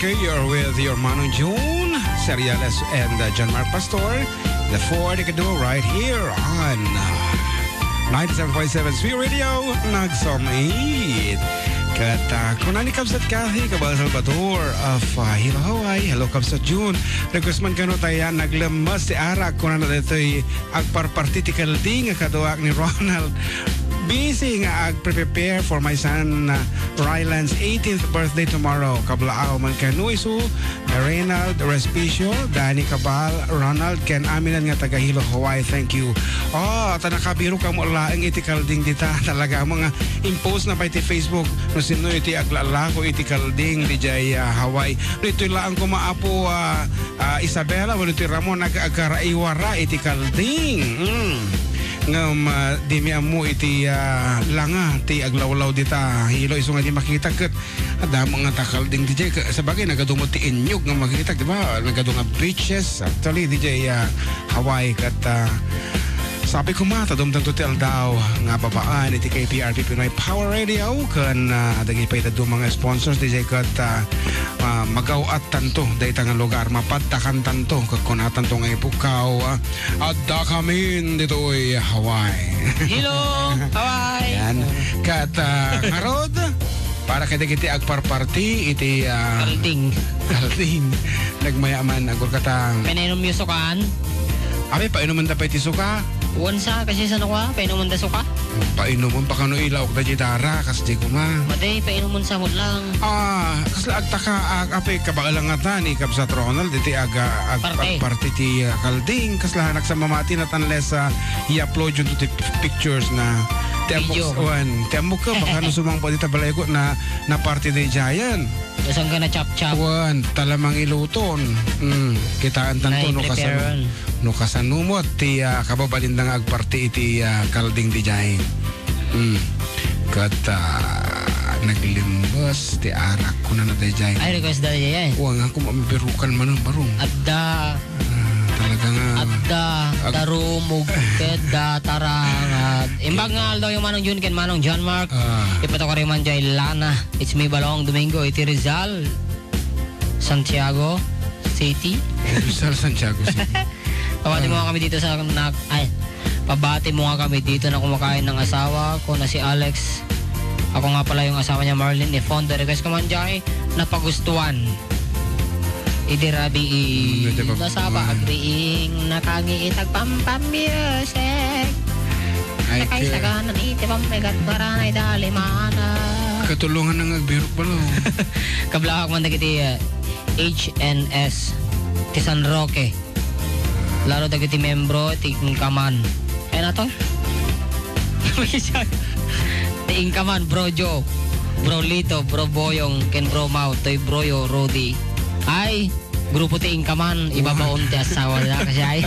Okay, you're with your Manong June, Seriales, and John Mark Pastor. The 4 they can do right here on 97.7 Sweet Radio, Nagsamit. Kata kunani Kabsat Kathy, Kabal Salvador of Hilo Hawaii. Hello Kabsat June. Request man kano tayo naglamas ti Arak kunana dito'y agparpartitikal ding kaduak ni Ronald. Busy nga prepare for my son Ryland's 18th birthday tomorrow. Kablaaw man kanu isu Reynald Respicio, Danny Cabal, Ronald Ken Aminan nga taga Hilo Hawaii. Thank you. Oh, tanakabiro ka mo laing itikal ding dita talaga mga impose na pa iti Facebook no sino iti aglalako itikal ding di jay Hawaii. Dito lang ko maapo Isabela mo iti Ramon nag-agaraiwara itikal ding. Ngam di mi amu iti langa ti aglawlaw dita Hilo iso nga di makita ket ada mga takal ding DJ sabagay nagadumot ti inyog nga makita di ba nagadung nga bridges actually DJ Hawaii kat sabi ko mata dumdang tutel daw nga babaan iti KPRP Pinoy Power Radio kan dagi pa itadu mga sponsors DJ kat magaw at tanto dahi tangang lugar mapadtakan tanto kakunatan to nga ipukaw adda kamin dito'y Hawaii. Hello Hawaii. Yan kat ngarod para kaya iti agparparti iti kalting nagmayaman agor katang Penainom yung sukaan. abe painuman da pa iti suka Wansa kasi sa nukwa, painuman da suka. painuman pa kano ilaw da gitara kas di ko ma Maday, painuman sa hudlang. kasla agtaka ape kabagalangatan ni Kabsat Ronald iti agparti ti kalding kasla hanak sa mamati na tanles i-upload yun to pictures na Tiamok ka, baka no sumang pa dita balay ko na party day Giant. Dasang ka na chop-chop. Wan, talamang iluton. Kitaan tanto no kasanumot ti kababalindang agparti iti kalding di Giant. Kata naglimbas ti arak ko na di Giant. Ay, request dali Giant. Huwag ako mamibirukan man ang barong. Adda. Talaga nga. Adda, darumog, kedda, tarangad. Imbag nga daw yung Manong June ken Manong John Mark. Ipato ka rin man jay Lana. It's me Balong Domingo. Iti Rizal. Santiago City. Rizal, Santiago City. Pabati mo nga kami dito sa pabati mo nga kami dito na kumakain ng asawa ko na si Alex. Ako nga pala yung asawa niya Marlene. Ifon, the request ko man jay napagustuhan. Idirabiing nasaba agriing nakagiitag pampamusic nakaisaganan iti pampegat baranay dalimana katulungan ng agbirok pala kablakak man dagiti HNS ti San Roque laro dagiti membro ti Ingkaman ay nato ti Ingkaman Bro Joe Bro Lito Bro Boyong ken Bro Mau toy Broyo Rodi ay grupo ti Ingkaman ibabaon ti asawa na kasi ay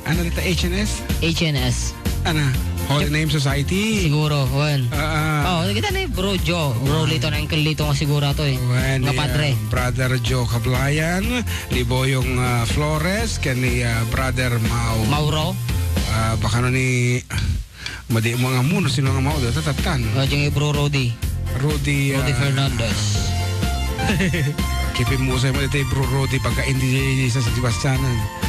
ano dito HNS ano Holy Name Society siguro wan kita na Bro Joe Bro Lito na Uncle Lito nga siguro to nga padre Brother Joe Kablayan ni Boyong Flores ken ni Brother Mauro baka no ni madi mo nga muno sino nga Mau dito tatatan yung Bro Rudy Fernandez kipin mo sa mo dito Bro Rodi pagka hindi sa Sebastianan.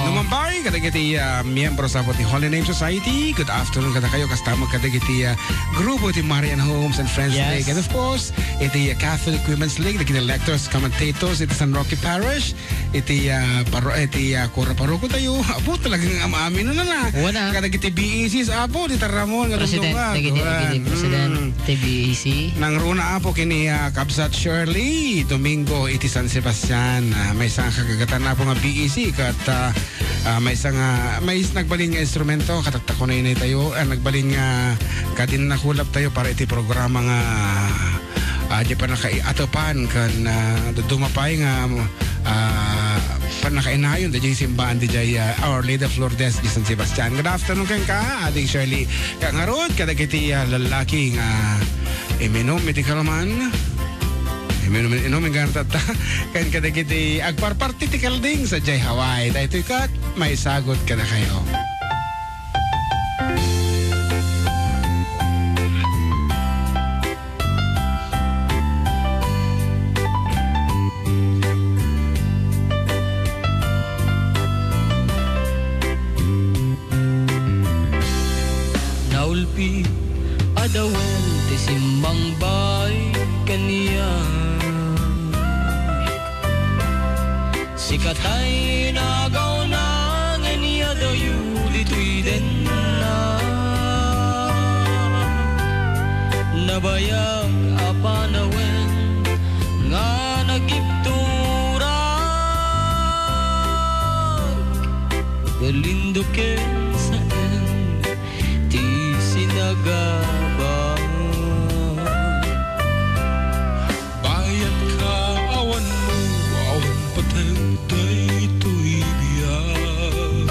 Numambay kadagiti miyembro sa ti Holy Name Society. Good afternoon kada kayo kasama kadagiti grupo ti Marian Homes and Friends League. And of course, iti Catholic Women's League, iti electors, commentators, iti San Roque Parish, iti Cora Paroko tayo. Apo talagang amin na. Kadagiti BECs apo ti Ramon nga President ti BEC. Nang runa apo kini Kabsat Shirley Domingo iti San Sebastian. May isang kagagatan na po nga BEC kat may nagbaling nga instrumento katakta ko na inay tayo nagbaling nga kadin nakulap tayo para iti programa nga di pa nakaiatopan kan dumapay nga panakainayon di simbahan di jay Our Lady of Lourdes di San Sebastian. Good afternoon kan ka ating Shirley kangarod kadagiti lalaki nga iminom iti kalaman Inumin gantat kan kadagiti agparparti ti kalding sa Jay Hawaii. Dahito ikat may sagot ka na kayo. supi adawan ti simbang bay kaniya sikatay nagaw na ngeniya dayu dito'y den na nabayag apanawen nga nagipturag galinduken sa ti sinagabang bayat ka awan mo awan patay ito'y biyak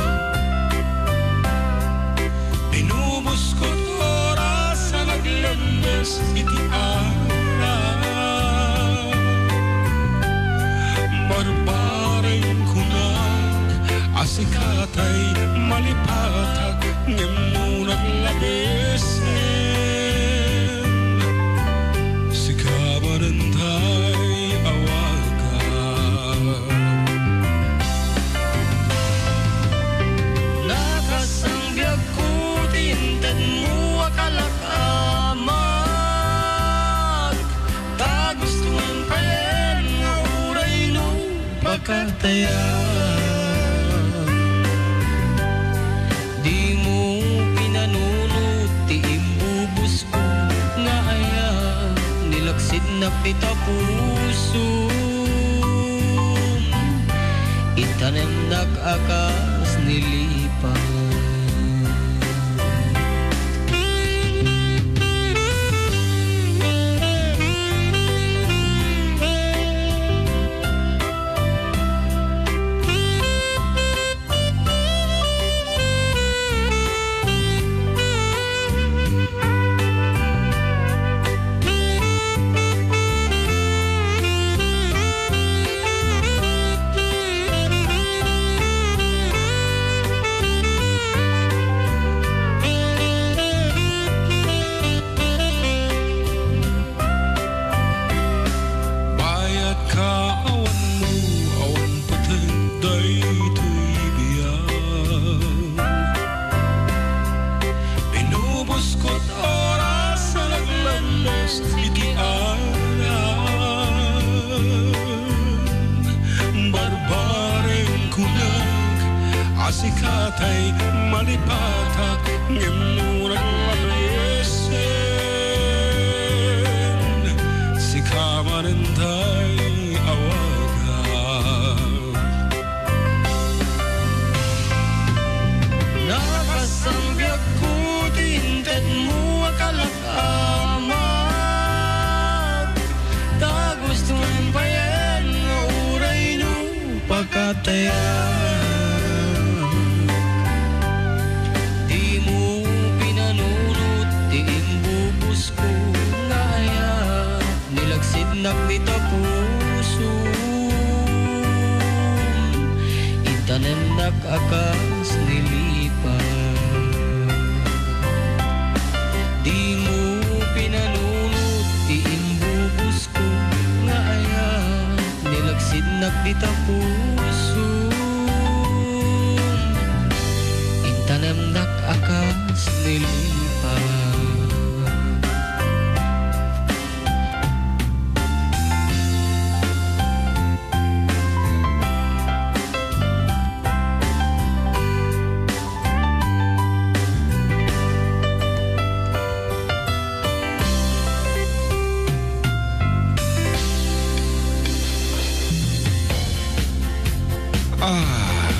pinubos ko't oras sa naglandas iti araw barbareng kunag asikatay malipatak ngemunat labesen sikabarantay awagan nakasangbyag ko tintan mo akalakamak tagustuhan pa yan nga uray no pagkatayan di mo pinanunod ti imbubus ko nga aya nilaksid na pita puso itanem nag-akas nilipan asikatay malipatak ngemunat labesen sikamarantay awagan nakasangbyag ko tinted mo akalakamak tagustuhan pa yan nga uray no pagkatayan nakita puso itanem nag-akas nilipan di mo pinanunod ti imbubus ko nga aya nilaksid nakita puso itanem nag-akas nilipan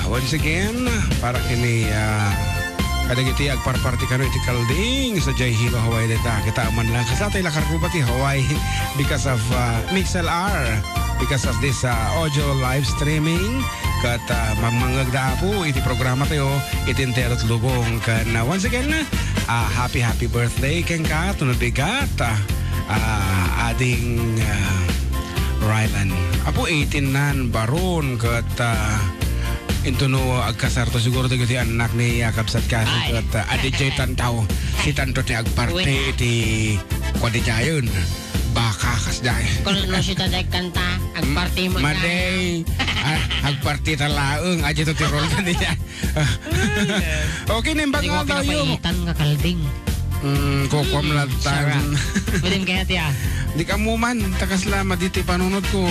once again, para kini kadagiti agparparti kano iti kalding sa Jayhiba Hawaii data. Kita aman lang kasatay lakar rubati Hawaii because of MixLR, because of this audio live streaming kat mamangagda po iti programa tayo itinterot lubong kan once again happy birthday ken ka tunod bigat ading Rylan apo 18 nan baron kat into no agkasarto siguro dagiti anak ni Kapsat Kasi at adijay tantaw si tanto ti agparte ti kwadijayon baka kasday kung no si taday kanta agparte mo maday agparte talaeng aja to ti rol niya okay nimbag nga tayo nga kalding Kukom Sarap. latan. Pwede mo kaya tiya. Di ka mo man, takas lama dito panunod ko.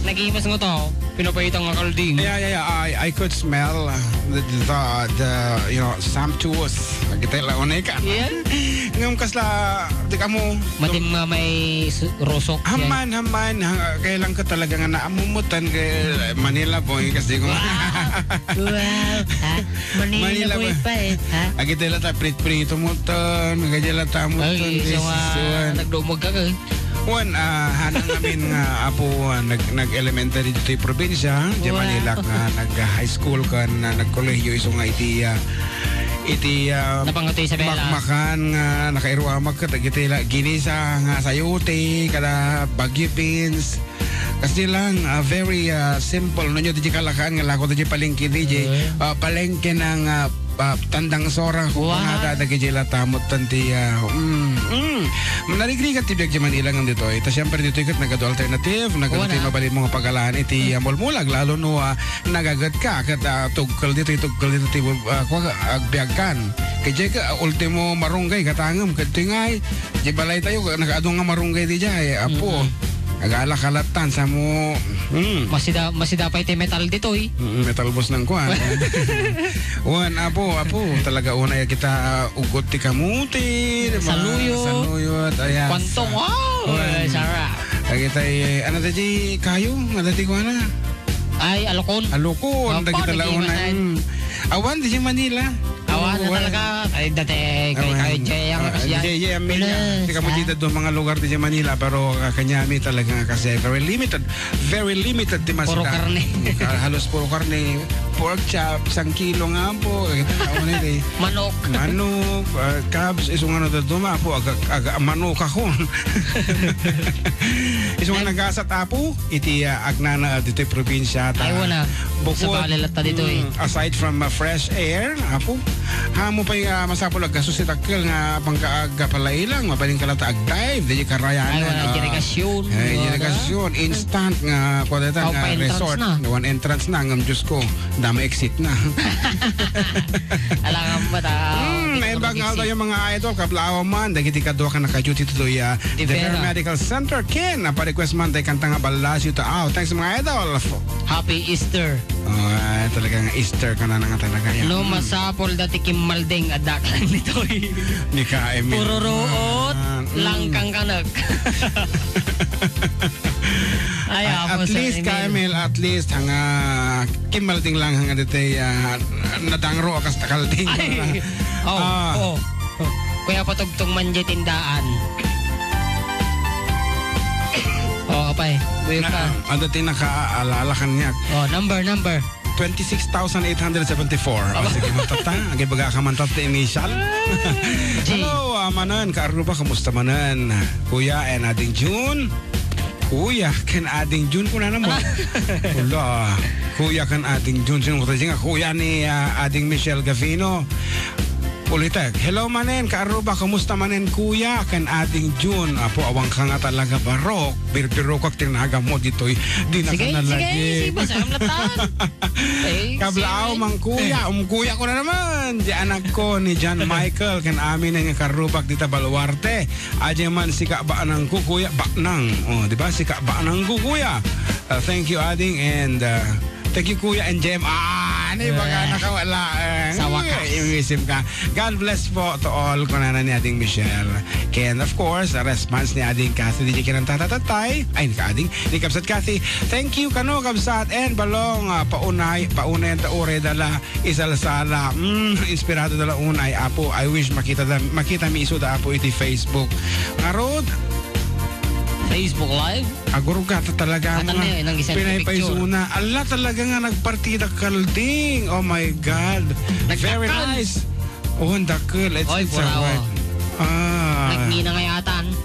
Nag-iimas nga to. Pinapahitang nga kalding. Yeah. I could smell the sumptuous. Kita launay ka. Yan. Ngam kasla, di ka mo. Matim may rosok. Haman. Kailan ka talaga nga naamumutan kay Manila boy. Kasi ko. Wow. Ha? Manila boy pa eh. Ha? Agit nila ta prito mo tan. Agit ta mo tan. Ay, so nagdumog ka ka. Hanang namin nga apo nag-elementary dito yung probinsya. Di Manila nga nag-high school ka na nag-kolehiyo iso nga iti Napangotoy sa Bella. Makmakan nga nakairuamag ka tagitila ginisa nga sayote kada Baguio beans. Kasi lang very simple no nyo di kalakan nga lako di palengke di palengke ng tandang sora ko nga dagijila tamot tanti manarigri ka tibiyag di Manila nga dito ita syempre dito ikat nagado alternative nagado mabalin mga pagalaan iti mulmulag lalo no nagagat ka kat tugkal dito tibo agbiagkan kaya ka ultimo marunggay katangam katingay di balay tayo nagaadong nga marunggay di jay apo agala-kalatan sa mo masida pa iti metal dito eh. Metal boss ng kuwan. Apo talaga una kita ugot ti kamuti saluyot ayan kwantong sarap kita ano taji kayo ano ti kuwan ay alukon kita launa awan di Manila awan na talaga ay dati kayo Jayang Jayang hindi ka mo dito doon mga lugar di Manila pero kanyami talaga kasi very limited di masita puro karne halos puro karne pork chop 1 kilo nga po manok cabs isong ano doon po manok ako isong nagasat apo iti agnana dito probinsya ay wana sa balilata dito aside from fresh air apo hamo pa yung masapol agkasusitakil nga pangkaaga pala ilang mabaling kalata ag-dive di karayanan irrigasyon instant nga kwadeta nga resort one entrance na ngam Diyos ko dama exit na alangan ba ta naibang alto yung mga idol kaplaaw man dagiti kadwa ka naka-duty to the Paramedical Center Ken na pa-request man tayo kanta nga balasyo to thanks mga idol Happy Easter talagang Easter ka na nga talaga yan no masapol dati kimalding adak lang nito ni ka Emil puro root langkang kanag at least ka Emil at least hanga kimalding lang hanga dito nadangro akas takalding kuya patugtong manje tindaan apay kuya ka ano din nakaalala ka niya number 26,874. Sige mo tata. Agi baga ka man tata initial. Hello, manan. Kaaruba, kamusta manan? Kuya, and ading June. Kuya, kan ading June ko na naman. Wala. Kuya, kan ading June. Sino ko tayo nga? Kuya ni ading Michelle Gavino. Ulitek. Hello manen, kaaruba, kamusta manen kuya? Kan ading June. Apo, awang ka nga talaga barok. Birbiro kak tinaga mo dito. Di na ka na lagi. Sige, basang latan. Kablaaw, mang kuya. Kuya ko na naman. Di anak ko ni John Michael. Kan amin nga karubak dita Baluarte. Adya man sika ba nang kuya? Baknang. Di ba? Sika ba nang kuya? Thank you, ading. And thank you, kuya and Jem. Ano yung mga nakawala? Sa wakas. Imisip ka. God bless po to all ko na ni ading Michelle. And of course, the response ni ading Kathy. Di kinang tatatatay. Ay, ni Kapsat Kathy. Thank you, kano Kapsat. And balong, paunay ang taure dala isalsala. Inspirado dala unay. Apo, I wish makita mi iso da apo iti Facebook. Ngarod, Facebook Live? Aguro gata talaga mga pinaypaisuna. Ala talaga nga nagpartida kalding. Oh my God. Very nice. Ang dakil. It's alright. Nagngina nga yatan.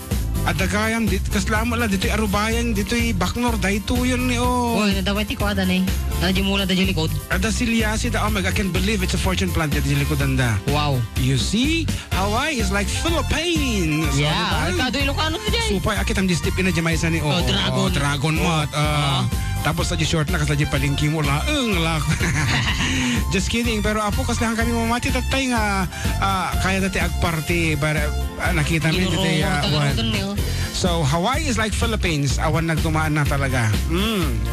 At dagayam, kaslamo lang, dito'y arubayan, dito'y baknor, dahito yun ni Uy, nadaway ti ko adan eh. Nadjimula da jilikod. Ada silyasi da, oh my God, I can't believe it's a fortune plant at jilikodan da. Wow. You see, Hawaii is like Philippines. Yeah, kado Ilocano na dyan. Supay, akit ang distip ina jamay sa ni, Dragon. Dragon mat. Tapos sa short na kasi palingki mo la. Just kidding. Pero apo kasi lang kami mamati tatay nga kaya dati agparty para nakita mi dito So Hawaii is like Philippines. Awan nagtumaan na talaga.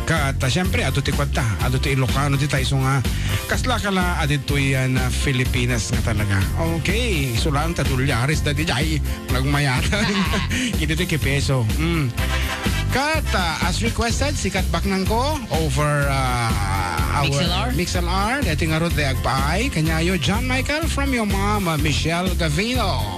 Kata syempre ato ti kwanta, ato ti Ilocano ti tayo nga kasla kala adito yan Filipinas nga talaga. Okay, sulang tatulyaris dati jay nagmayatan. Kito ti kipeso. Kata as requested sikat baknang ko over our Mixlr. Dati nga ro de agpaay kanyayo John Michael from your mom Michelle Gavino.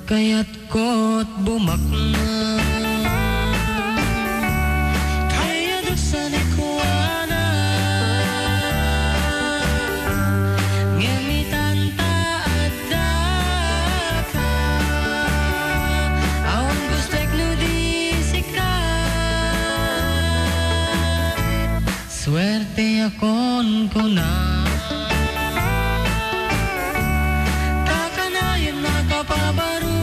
Kaya't ko't bumakna kaya sa likuana ngemitan taat daka awan gustek no di sikat swerte akon ko na kakanayan nakapabaru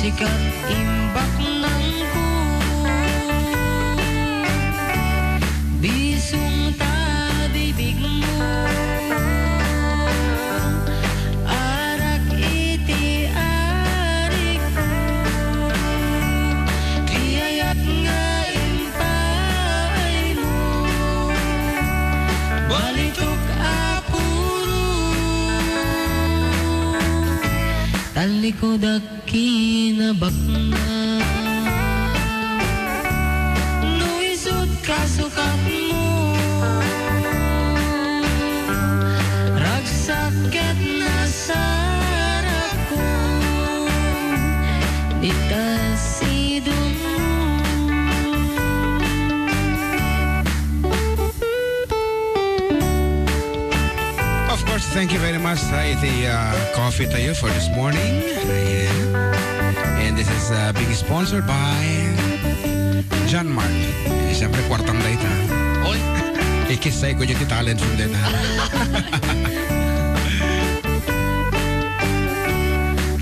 sikat imbak nangku bisung tabibig mo arak iti arik ko kiyayat nga impay mo balitok apuro talikod kinabakna no isut kasukat mo ragsaket na sarap ko itasidong Of course, thank you very much the coffee tayo for this morning. And this is being sponsored by John Mark. Siyempre, kwartang light ha. Oy! Ikisay ko yung talent from them ha.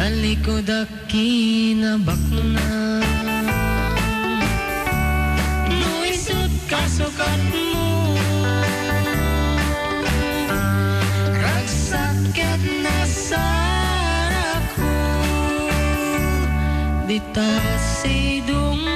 Talikod akinabakna no isut kasukat mo ragsaket na sarap ko dita sidong